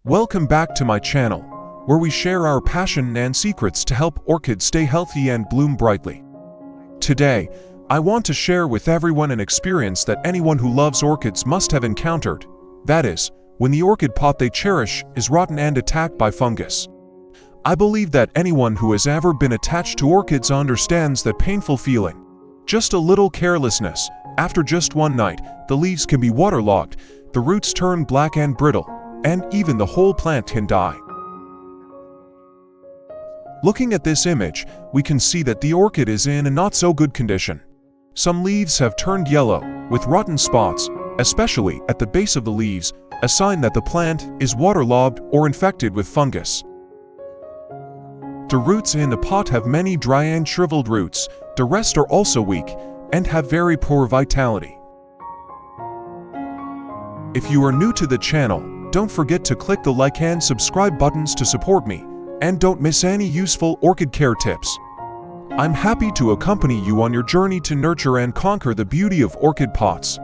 Welcome back to my channel, where we share our passion and secrets to help orchids stay healthy and bloom brightly. Today, I want to share with everyone an experience that anyone who loves orchids must have encountered. That is, when the orchid pot they cherish is rotten and attacked by fungus. I believe that anyone who has ever been attached to orchids understands that painful feeling. Just a little carelessness, after just one night, the leaves can be waterlogged, the roots turn black and brittle, and even the whole plant can die. Looking at this image, we can see that the orchid is in a not-so-good condition. Some leaves have turned yellow, with rotten spots, especially at the base of the leaves, a sign that the plant is waterlogged or infected with fungus. The roots in the pot have many dry and shriveled roots, the rest are also weak, and have very poor vitality. If you are new to the channel, don't forget to click the like and subscribe buttons to support me, and don't miss any useful orchid care tips. I'm happy to accompany you on your journey to nurture and conquer the beauty of orchid pots.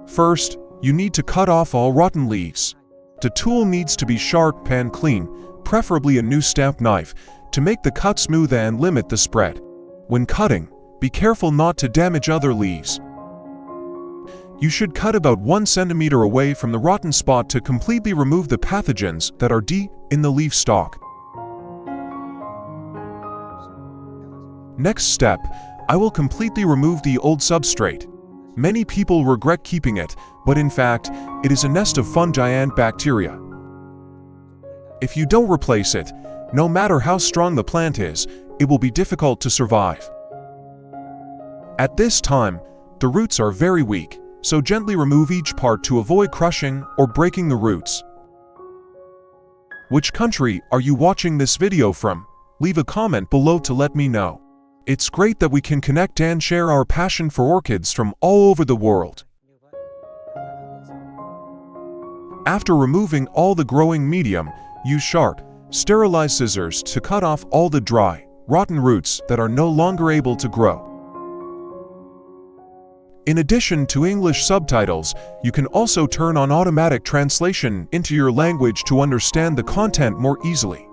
First, you need to cut off all rotten leaves. The tool needs to be sharp and clean, preferably a new stamp knife, to make the cut smooth and limit the spread. When cutting, be careful not to damage other leaves. You should cut about 1 centimeter away from the rotten spot to completely remove the pathogens that are deep in the leaf stalk. Next step, I will completely remove the old substrate. Many people regret keeping it, but in fact, it is a nest of fungi and bacteria. If you don't replace it, no matter how strong the plant is, it will be difficult to survive. At this time, the roots are very weak, so gently remove each part to avoid crushing or breaking the roots. Which country are you watching this video from? Leave a comment below to let me know. It's great that we can connect and share our passion for orchids from all over the world. After removing all the growing medium, use sharp, sterilized scissors to cut off all the dry, rotten roots that are no longer able to grow. In addition to English subtitles, you can also turn on automatic translation into your language to understand the content more easily.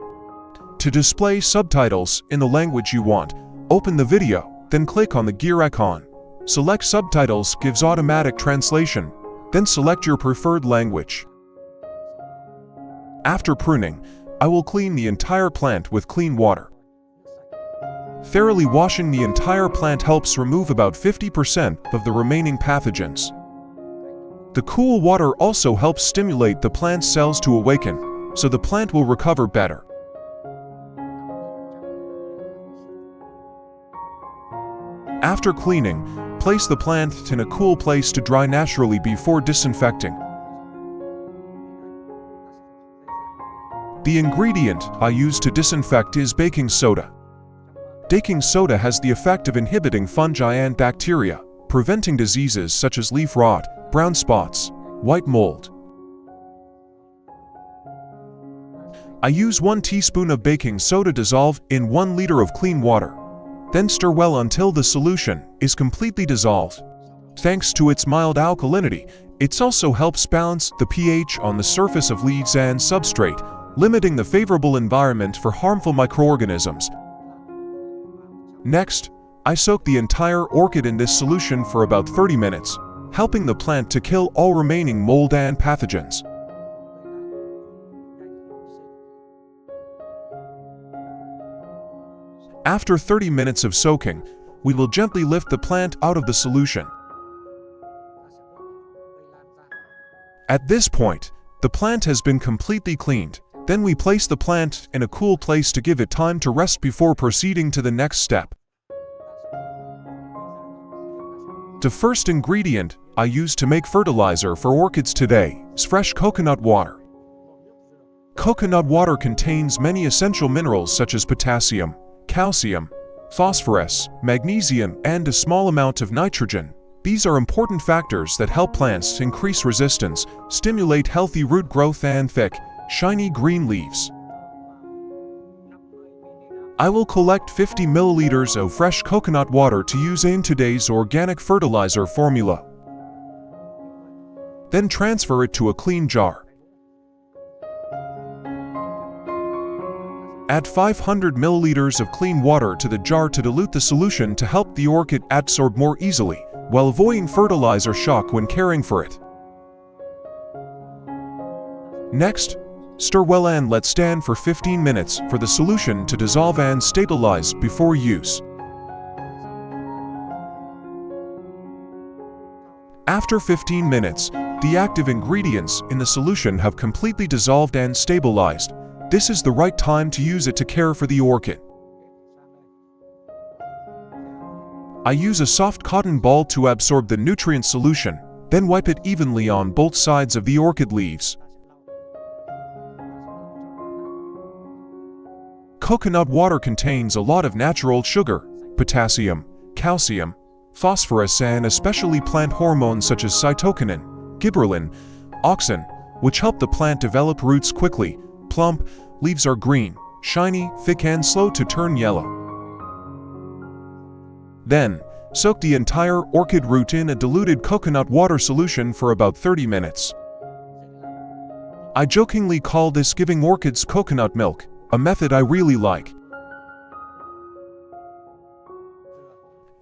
To display subtitles in the language you want, open the video, then click on the gear icon. Select Subtitles gives automatic translation, then select your preferred language. After pruning, I will clean the entire plant with clean water. Thoroughly washing the entire plant helps remove about 50% of the remaining pathogens. The cool water also helps stimulate the plant cells to awaken, so the plant will recover better. After cleaning, place the plant in a cool place to dry naturally before disinfecting. The ingredient I use to disinfect is baking soda. Baking soda has the effect of inhibiting fungi and bacteria, preventing diseases such as leaf rot, brown spots, white mold. I use 1 teaspoon of baking soda dissolved in 1 liter of clean water. Then stir well until the solution is completely dissolved. Thanks to its mild alkalinity, it also helps balance the pH on the surface of leaves and substrate, limiting the favorable environment for harmful microorganisms. Next, I soak the entire orchid in this solution for about 30 minutes, helping the plant to kill all remaining mold and pathogens. After 30 minutes of soaking, we will gently lift the plant out of the solution. At this point, the plant has been completely cleaned. Then we place the plant in a cool place to give it time to rest before proceeding to the next step. The first ingredient I use to make fertilizer for orchids today is fresh coconut water. Coconut water contains many essential minerals such as potassium, calcium, phosphorus, magnesium, and a small amount of nitrogen. These are important factors that help plants increase resistance, stimulate healthy root growth, and thick, shiny green leaves. I will collect 50 milliliters of fresh coconut water to use in today's organic fertilizer formula. Then transfer it to a clean jar. Add 500 milliliters of clean water to the jar to dilute the solution to help the orchid absorb more easily, while avoiding fertilizer shock when caring for it. Next, stir well and let stand for 15 minutes for the solution to dissolve and stabilize before use. After 15 minutes, the active ingredients in the solution have completely dissolved and stabilized. This is the right time to use it to care for the orchid. I use a soft cotton ball to absorb the nutrient solution, then wipe it evenly on both sides of the orchid leaves. Coconut water contains a lot of natural sugar, potassium, calcium, phosphorus, and especially plant hormones such as cytokinin, gibberellin, auxin, which help the plant develop roots quickly. Plump, leaves are green, shiny, thick, and slow to turn yellow. Then, soak the entire orchid root in a diluted coconut water solution for about 30 minutes. I jokingly call this giving orchids coconut milk, a method I really like.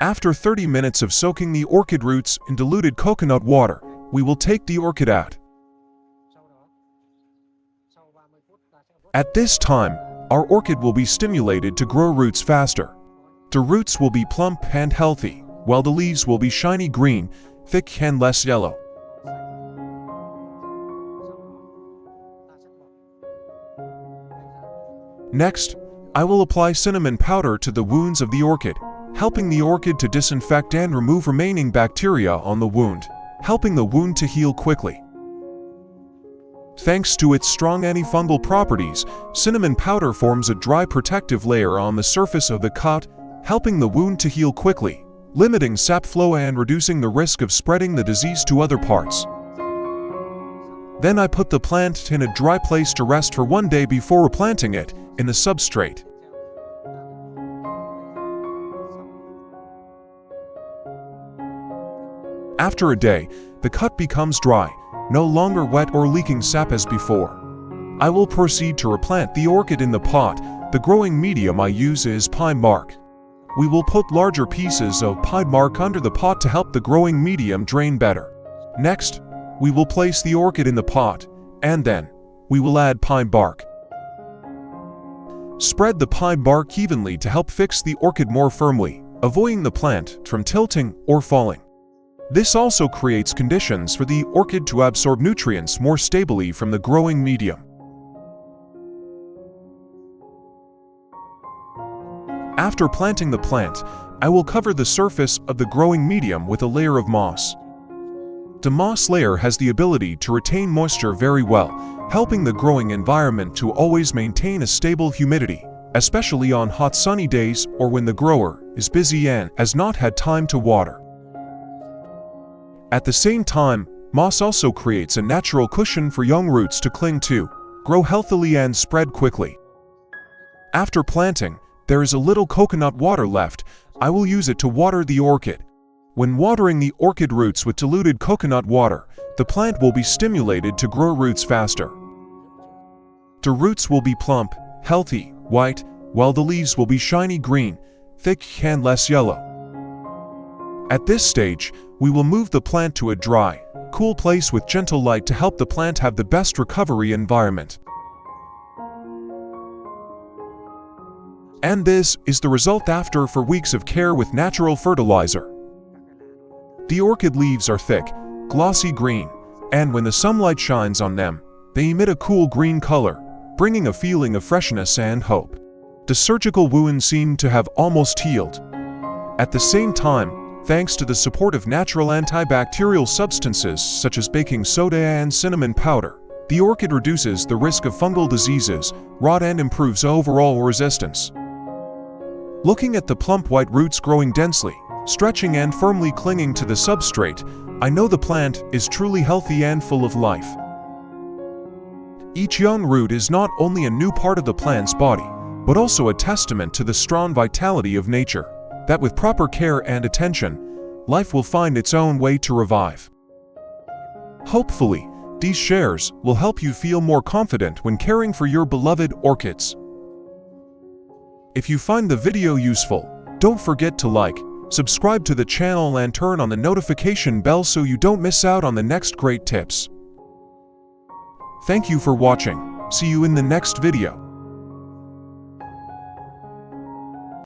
After 30 minutes of soaking the orchid roots in diluted coconut water, we will take the orchid out. At this time, our orchid will be stimulated to grow roots faster. The roots will be plump and healthy, while the leaves will be shiny green, thick and less yellow. Next, I will apply cinnamon powder to the wounds of the orchid, helping the orchid to disinfect and remove remaining bacteria on the wound, helping the wound to heal quickly. Thanks to its strong antifungal properties, cinnamon powder forms a dry protective layer on the surface of the cut, helping the wound to heal quickly, limiting sap flow and reducing the risk of spreading the disease to other parts. Then I put the plant in a dry place to rest for 1 day before replanting it in the substrate. After a day, the cut becomes dry, no longer wet or leaking sap as before. I will proceed to replant the orchid in the pot. The growing medium I use is pine bark. We will put larger pieces of pine bark under the pot to help the growing medium drain better. Next, we will place the orchid in the pot, and then we will add pine bark. Spread the pine bark evenly to help fix the orchid more firmly, avoiding the plant from tilting or falling. This also creates conditions for the orchid to absorb nutrients more stably from the growing medium. After planting the plant, I will cover the surface of the growing medium with a layer of moss. The moss layer has the ability to retain moisture very well, helping the growing environment to always maintain a stable humidity, especially on hot sunny days or when the grower is busy and has not had time to water. At the same time, moss also creates a natural cushion for young roots to cling to, grow healthily and spread quickly. After planting, there is a little coconut water left. I will use it to water the orchid. When watering the orchid roots with diluted coconut water, the plant will be stimulated to grow roots faster. The roots will be plump, healthy, white, while the leaves will be shiny green, thick and less yellow. At this stage, we will move the plant to a dry, cool place with gentle light to help the plant have the best recovery environment. And this is the result after 4 weeks of care with natural fertilizer. The orchid leaves are thick, glossy green, and when the sunlight shines on them, they emit a cool green color, bringing a feeling of freshness and hope. The surgical wound seemed to have almost healed. At the same time, thanks to the support of natural antibacterial substances such as baking soda and cinnamon powder, the orchid reduces the risk of fungal diseases, rot, and improves overall resistance. Looking at the plump white roots growing densely, stretching and firmly clinging to the substrate, I know the plant is truly healthy and full of life. Each young root is not only a new part of the plant's body, but also a testament to the strong vitality of nature, that with proper care and attention, life will find its own way to revive. Hopefully, these shares will help you feel more confident when caring for your beloved orchids. If you find the video useful, don't forget to like, subscribe to the channel and turn on the notification bell so you don't miss out on the next great tips. Thank you for watching. See you in the next video.